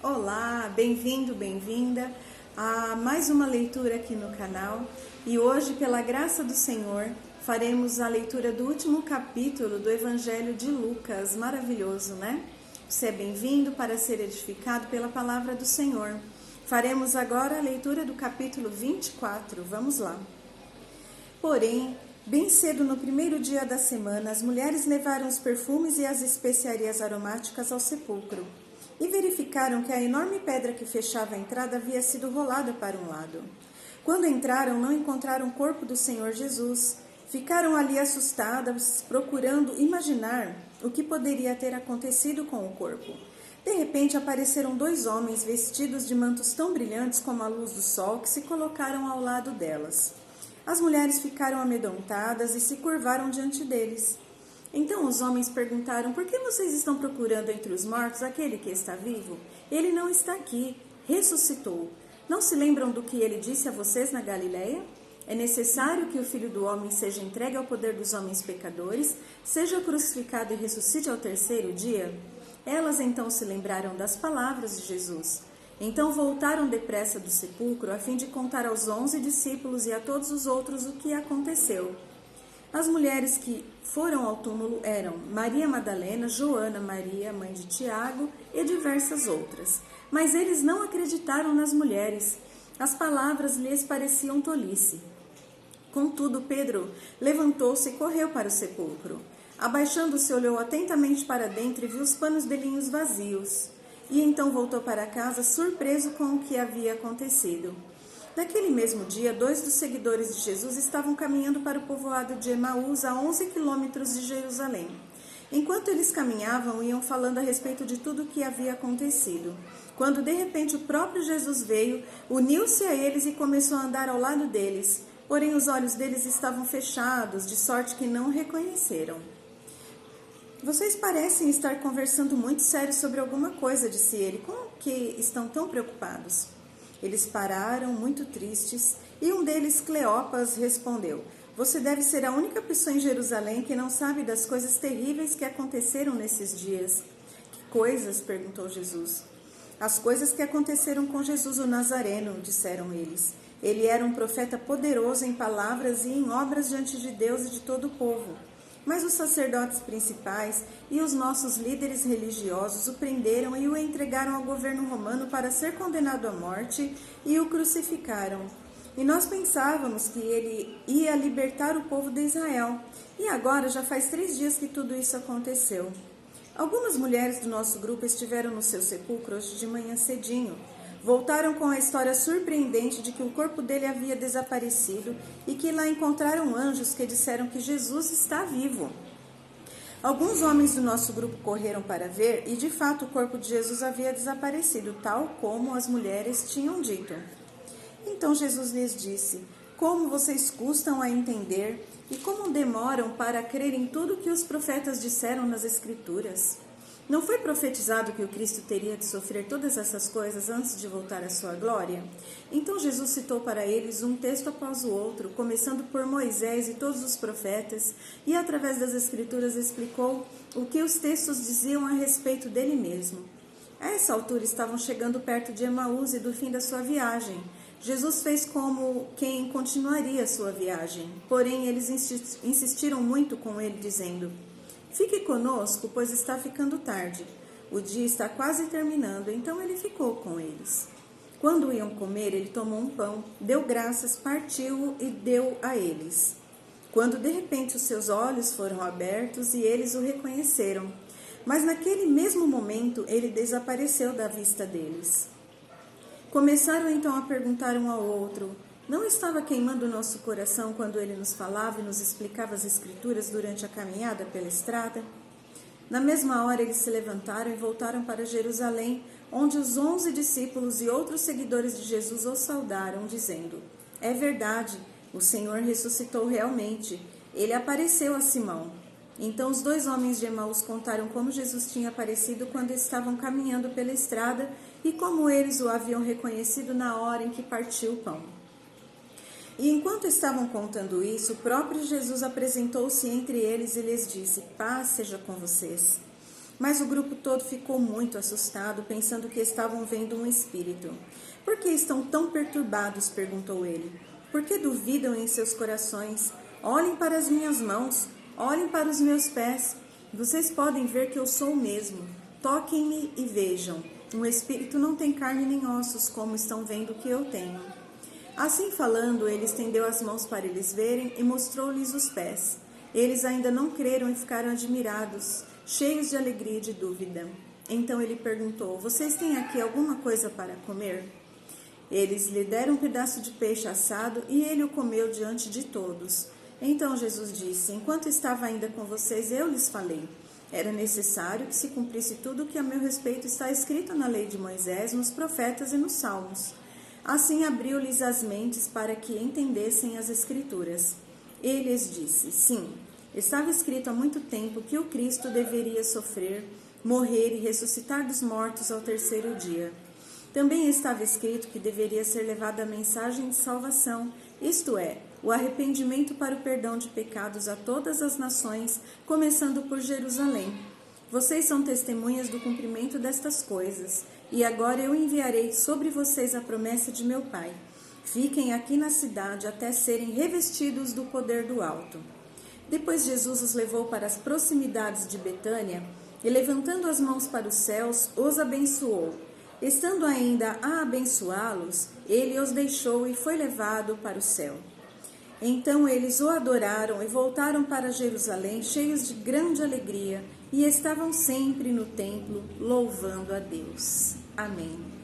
Olá, bem-vindo, bem-vinda a mais uma leitura aqui no canal. E hoje, pela graça do Senhor, faremos a leitura do último capítulo do Evangelho de Lucas. Maravilhoso, né? Você é bem-vindo para ser edificado pela palavra do Senhor. Faremos agora a leitura do capítulo 24. Vamos lá. Porém, bem cedo no primeiro dia da semana, as mulheres levaram os perfumes e as especiarias aromáticas ao sepulcro e verificaram que a enorme pedra que fechava a entrada havia sido rolada para um lado. Quando entraram, não encontraram o corpo do Senhor Jesus. Ficaram ali assustadas, procurando imaginar o que poderia ter acontecido com o corpo. De repente, apareceram dois homens vestidos de mantos tão brilhantes como a luz do sol que se colocaram ao lado delas. As mulheres ficaram amedrontadas e se curvaram diante deles. Então os homens perguntaram: por que vocês estão procurando entre os mortos aquele que está vivo? Ele não está aqui, ressuscitou. Não se lembram do que ele disse a vocês na Galileia? É necessário que o Filho do Homem seja entregue ao poder dos homens pecadores, seja crucificado e ressuscite ao terceiro dia? Elas então se lembraram das palavras de Jesus. Então voltaram depressa do sepulcro a fim de contar aos 11 discípulos e a todos os outros o que aconteceu. As mulheres que foram ao túmulo eram Maria Madalena, Joana, Maria, mãe de Tiago e diversas outras. Mas eles não acreditaram nas mulheres. As palavras lhes pareciam tolice. Contudo, Pedro levantou-se e correu para o sepulcro. Abaixando-se, olhou atentamente para dentro e viu os panos de linhos vazios. E então voltou para casa, surpreso com o que havia acontecido. Naquele mesmo dia, 2 dos seguidores de Jesus estavam caminhando para o povoado de Emaús, a 11 quilômetros de Jerusalém. Enquanto eles caminhavam, iam falando a respeito de tudo o que havia acontecido. Quando de repente o próprio Jesus veio, uniu-se a eles e começou a andar ao lado deles. Porém os olhos deles estavam fechados, de sorte que não o reconheceram. Vocês parecem estar conversando muito sério sobre alguma coisa, disse ele. Como que estão tão preocupados? Eles pararam, muito tristes, e um deles, Cleopas, respondeu: você deve ser a única pessoa em Jerusalém que não sabe das coisas terríveis que aconteceram nesses dias. Que coisas? Perguntou Jesus. As coisas que aconteceram com Jesus o Nazareno, disseram eles. Ele era um profeta poderoso em palavras e em obras diante de Deus e de todo o povo. Mas os sacerdotes principais e os nossos líderes religiosos o prenderam e o entregaram ao governo romano para ser condenado à morte e o crucificaram. E nós pensávamos que ele ia libertar o povo de Israel. E agora já faz 3 dias que tudo isso aconteceu. Algumas mulheres do nosso grupo estiveram no seu sepulcro hoje de manhã cedinho. Voltaram com a história surpreendente de que o corpo dele havia desaparecido e que lá encontraram anjos que disseram que Jesus está vivo. Alguns homens do nosso grupo correram para ver e, de fato, o corpo de Jesus havia desaparecido, tal como as mulheres tinham dito. Então Jesus lhes disse: como vocês custam a entender e como demoram para crer em tudo que os profetas disseram nas Escrituras? Não foi profetizado que o Cristo teria de sofrer todas essas coisas antes de voltar à sua glória? Então Jesus citou para eles um texto após o outro, começando por Moisés e todos os profetas, e através das Escrituras explicou o que os textos diziam a respeito dele mesmo. A essa altura estavam chegando perto de Emaús e do fim da sua viagem. Jesus fez como quem continuaria sua viagem, porém eles insistiram muito com ele, dizendo: fique conosco, pois está ficando tarde. O dia está quase terminando, então ele ficou com eles. Quando iam comer, ele tomou um pão, deu graças, partiu-o e deu a eles. Quando de repente os seus olhos foram abertos e eles o reconheceram. Mas naquele mesmo momento ele desapareceu da vista deles. Começaram então a perguntar um ao outro: não estava queimando o nosso coração quando ele nos falava e nos explicava as Escrituras durante a caminhada pela estrada? Na mesma hora eles se levantaram e voltaram para Jerusalém, onde os 11 discípulos e outros seguidores de Jesus o saudaram, dizendo: é verdade, o Senhor ressuscitou realmente. Ele apareceu a Simão. Então os 2 homens de Emaús contaram como Jesus tinha aparecido quando estavam caminhando pela estrada e como eles o haviam reconhecido na hora em que partiu o pão. E enquanto estavam contando isso, o próprio Jesus apresentou-se entre eles e lhes disse: paz seja com vocês. Mas o grupo todo ficou muito assustado, pensando que estavam vendo um espírito. Por que estão tão perturbados? Perguntou ele. Por que duvidam em seus corações? Olhem para as minhas mãos, olhem para os meus pés. Vocês podem ver que eu sou o mesmo. Toquem-me e vejam. Um espírito não tem carne nem ossos, como estão vendo que eu tenho. Assim falando, ele estendeu as mãos para eles verem e mostrou-lhes os pés. Eles ainda não creram e ficaram admirados, cheios de alegria e de dúvida. Então ele perguntou: vocês têm aqui alguma coisa para comer? Eles lhe deram um pedaço de peixe assado e ele o comeu diante de todos. Então Jesus disse: enquanto estava ainda com vocês, eu lhes falei. Era necessário que se cumprisse tudo o que a meu respeito está escrito na lei de Moisés, nos profetas e nos salmos. Assim abriu-lhes as mentes para que entendessem as Escrituras. Ele lhes disse: sim, estava escrito há muito tempo que o Cristo deveria sofrer, morrer e ressuscitar dos mortos ao terceiro dia. Também estava escrito que deveria ser levada a mensagem de salvação, isto é, o arrependimento para o perdão de pecados a todas as nações, começando por Jerusalém. Vocês são testemunhas do cumprimento destas coisas, e agora eu enviarei sobre vocês a promessa de meu Pai. Fiquem aqui na cidade até serem revestidos do poder do alto. Depois Jesus os levou para as proximidades de Betânia e, levantando as mãos para os céus, os abençoou. Estando ainda a abençoá-los, ele os deixou e foi levado para o céu. Então eles o adoraram e voltaram para Jerusalém cheios de grande alegria e estavam sempre no templo louvando a Deus. Amém.